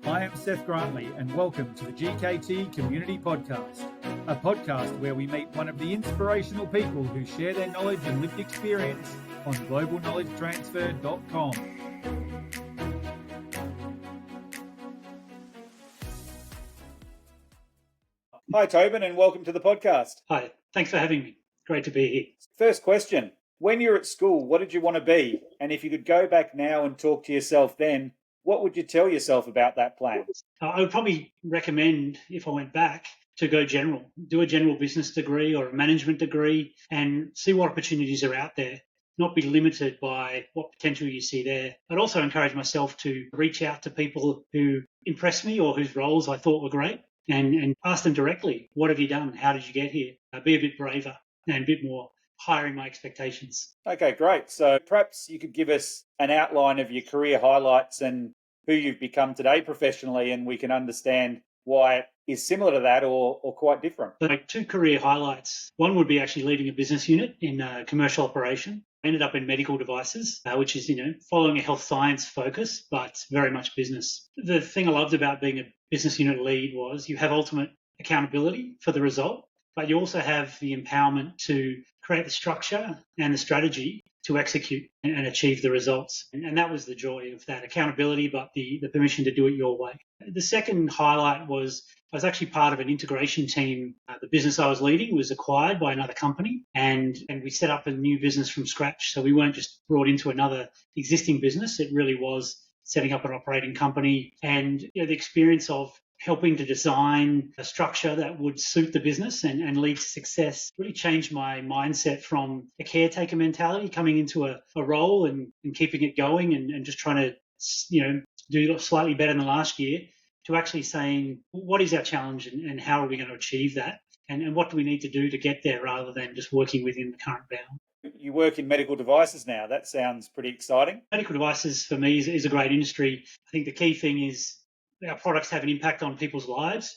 I am Seth Grantley, and welcome to the GKT Community Podcast, a podcast where we meet one of the inspirational people who share their knowledge and lived experience on globalknowledgetransfer.com. Hi, Tobin, and welcome to the podcast. Hi, thanks for having me. Great to be here. First question, when you were at school, what did you want to be? And if you could go back now and talk to yourself then, what would you tell yourself about that plan? I would probably recommend, if I went back, to go general, do a general business degree or a management degree and see what opportunities are out there, not be limited by what potential you see there. I'd also encourage myself to reach out to people who impressed me or whose roles I thought were great and ask them directly, what have you done? How did you get here? Be a bit braver and a bit more higher in my expectations. Okay, great. So perhaps you could give us an outline of your career highlights and who you've become today professionally, and we can understand why it is similar to that or quite different. So two career highlights. One would be actually leading a business unit in commercial operation. I ended up in medical devices, which is, following a health science focus, but very much business. The thing I loved about being a business unit lead was you have ultimate accountability for the result, but you also have the empowerment to create the structure and the strategy to execute and achieve the results. And that was the joy of that accountability, but the permission to do it your way. The second highlight was I was actually part of an integration team. The business I was leading was acquired by another company, and we set up a new business from scratch. So we weren't just brought into another existing business. It really was setting up an operating company, and the experience of helping to design a structure that would suit the business and lead to success really changed my mindset from a caretaker mentality coming into a role and keeping it going and just trying to do slightly better than last year, to actually saying, what is our challenge and how are we going to achieve that? And what do we need to do to get there rather than just working within the current bound? You work in medical devices now. That sounds pretty exciting. Medical devices for me is a great industry. I think the key thing is our products have an impact on people's lives,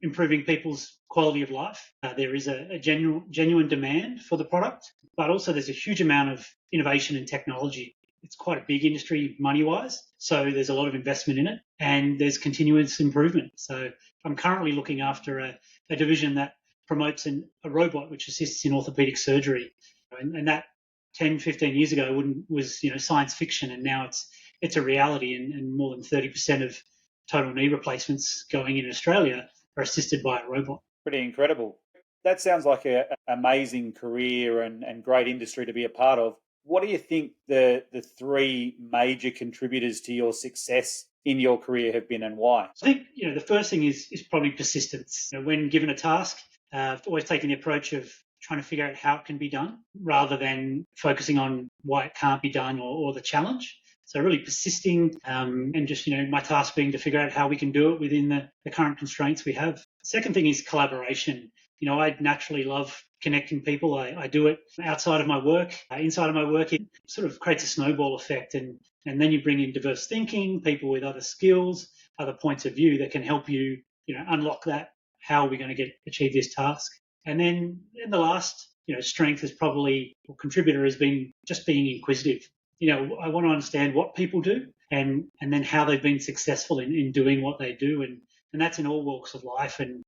improving people's quality of life. There is a genuine demand for the product, but also there's a huge amount of innovation and technology. It's quite a big industry money-wise, so there's a lot of investment in it, and there's continuous improvement. So I'm currently looking after a division that promotes a robot which assists in orthopedic surgery, and that 10, 15 years ago was science fiction, and now it's a reality, and more than 30% of total knee replacements going in Australia are assisted by a robot. Pretty incredible. That sounds like an amazing career and great industry to be a part of. What do you think the three major contributors to your success in your career have been, and why? I think the first thing is probably persistence. When given a task, I've always taken the approach of trying to figure out how it can be done rather than focusing on why it can't be done or the challenge. So really persisting and just, my task being to figure out how we can do it within the current constraints we have. Second thing is collaboration. I naturally love connecting people. I do it outside of my work. Inside of my work, it sort of creates a snowball effect. And then you bring in diverse thinking, people with other skills, other points of view that can help you, unlock that. How are we going to achieve this task? And then the last, strength is probably, or contributor has been just being inquisitive. I want to understand what people do and then how they've been successful in doing what they do. And that's in all walks of life. And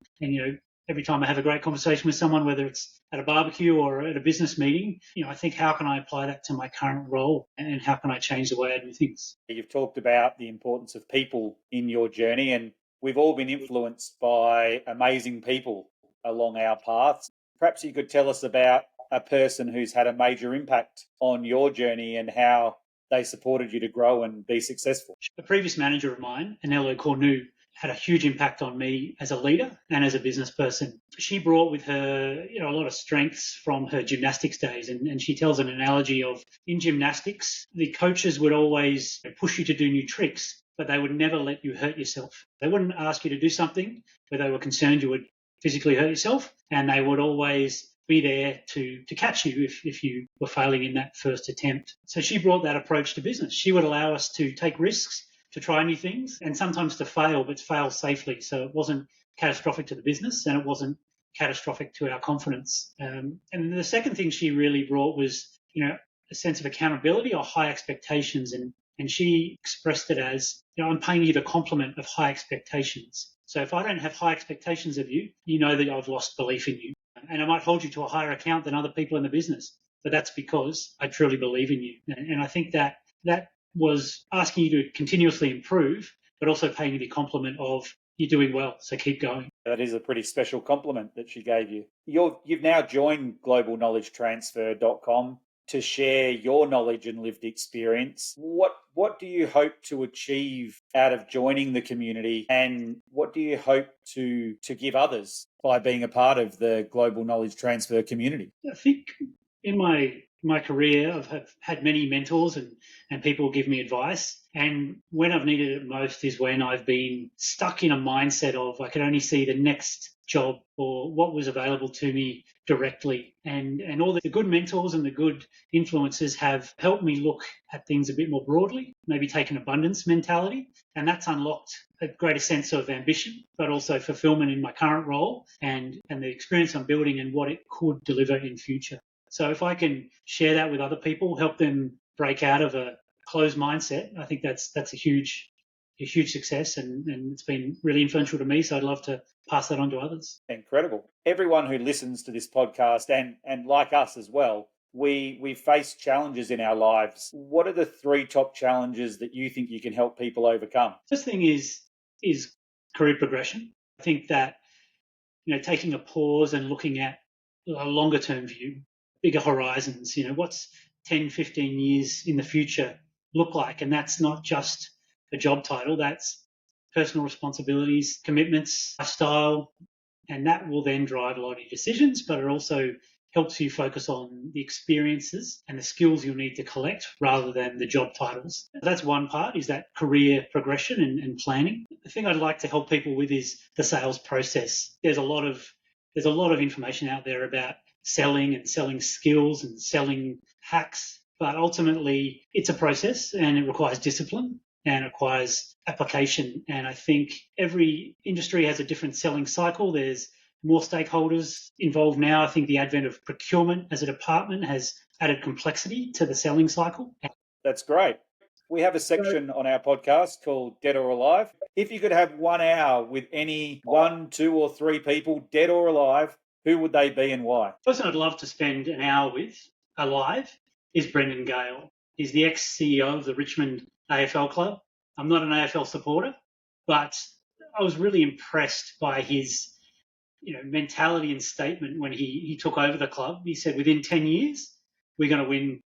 every time I have a great conversation with someone, whether it's at a barbecue or at a business meeting, I think, how can I apply that to my current role and how can I change the way I do things? You've talked about the importance of people in your journey, and we've all been influenced by amazing people along our paths. Perhaps you could tell us about a person who's had a major impact on your journey and how they supported you to grow and be successful. A previous manager of mine, Anelo Cornu, had a huge impact on me as a leader and as a business person. She brought with her, a lot of strengths from her gymnastics days. And she tells an analogy of, in gymnastics, the coaches would always push you to do new tricks, but they would never let you hurt yourself. They wouldn't ask you to do something where they were concerned you would physically hurt yourself, and they would always be there to catch you if you were failing in that first attempt. So she brought that approach to business. She would allow us to take risks, to try new things, and sometimes to fail, but fail safely. So it wasn't catastrophic to the business and it wasn't catastrophic to our confidence. And the second thing she really brought was, a sense of accountability or high expectations. And she expressed it as, I'm paying you the compliment of high expectations. So if I don't have high expectations of you, you know that I've lost belief in you. And I might hold you to a higher account than other people in the business. But that's because I truly believe in you. And I think that was asking you to continuously improve, but also paying you the compliment of, you're doing well, so keep going. That is a pretty special compliment that she gave you. You've now joined globalknowledgetransfer.com to share your knowledge and lived experience. What do you hope to achieve out of joining the community, and what do you hope to give others by being a part of the Global Knowledge Transfer community? I think in my career, I've had many mentors and people give me advice. And when I've needed it most is when I've been stuck in a mindset of I could only see the next job or what was available to me directly. And all the good mentors and the good influences have helped me look at things a bit more broadly, maybe take an abundance mentality. And that's unlocked a greater sense of ambition, but also fulfillment in my current role and the experience I'm building and what it could deliver in future. So if I can share that with other people, help them break out of a closed mindset, I think that's a huge success, and it's been really influential to me. So I'd love to pass that on to others. Incredible. Everyone who listens to this podcast and like us as well, we face challenges in our lives. What are the 3 top challenges that you think you can help people overcome? First thing is career progression. I think that taking a pause and looking at a longer term view, bigger horizons, what's 10, 15 years in the future look like? And that's not just a job title, that's personal responsibilities, commitments, lifestyle, and that will then drive a lot of your decisions, but it also helps you focus on the experiences and the skills you'll need to collect rather than the job titles. That's one part, is that career progression and planning. The thing I'd like to help people with is the sales process. There's a lot of information out there about selling and selling skills and selling hacks, but ultimately it's a process and it requires discipline and it requires application. And I think every industry has a different selling cycle. There's more stakeholders involved now. I think the advent of procurement as a department has added complexity to the selling cycle. That's great. We have a section on our podcast called Dead or Alive. If you could have 1 hour with any 1, 2 or 3 people, dead or alive, who would they be and why? The person I'd love to spend an hour with, alive, is Brendan Gale. He's the ex-CEO of the Richmond AFL club. I'm not an AFL supporter, but I was really impressed by his mentality and statement when he took over the club. He said, within 10 years, we're going to win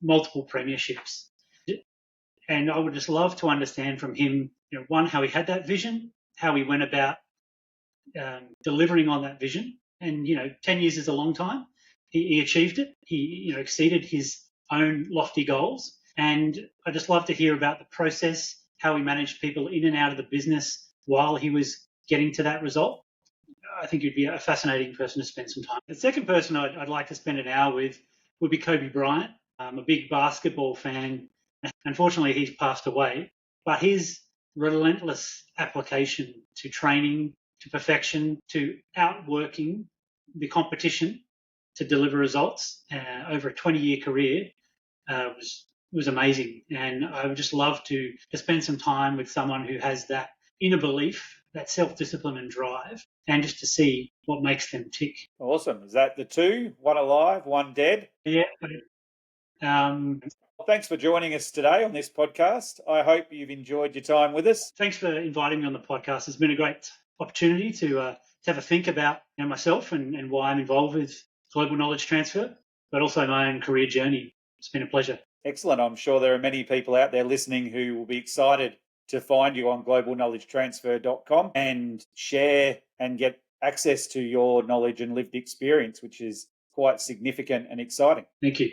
multiple premierships. And I would just love to understand from him, one, how he had that vision, how he went about delivering on that vision. And, 10 years is a long time. He achieved it. He, exceeded his own lofty goals. And I just love to hear about the process, how he managed people in and out of the business while he was getting to that result. I think you'd be a fascinating person to spend some time. The second person I'd like to spend an hour with would be Kobe Bryant. I'm a big basketball fan. Unfortunately, he's passed away, but his relentless application to training, to perfection, to outworking the competition to deliver results over a 20-year career was amazing. And I would just love to spend some time with someone who has that inner belief, that self-discipline and drive, and just to see what makes them tick. Awesome. Is that the 2? 1 alive, 1 dead? Yeah. Thanks for joining us today on this podcast. I hope you've enjoyed your time with us. Thanks for inviting me on the podcast. It's been a great opportunity to have a think about myself and why I'm involved with global knowledge transfer, but also my own career journey. It's been a pleasure. Excellent. I'm sure there are many people out there listening who will be excited to find you on globalknowledgetransfer.com and share and get access to your knowledge and lived experience, which is quite significant and exciting. Thank you.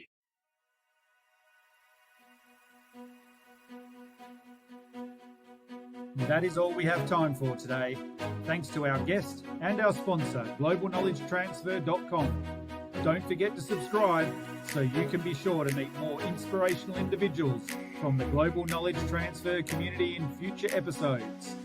That is all we have time for today. Thanks to our guest and our sponsor, globalknowledgetransfer.com. Don't forget to subscribe so you can be sure to meet more inspirational individuals from the Global Knowledge Transfer community in future episodes.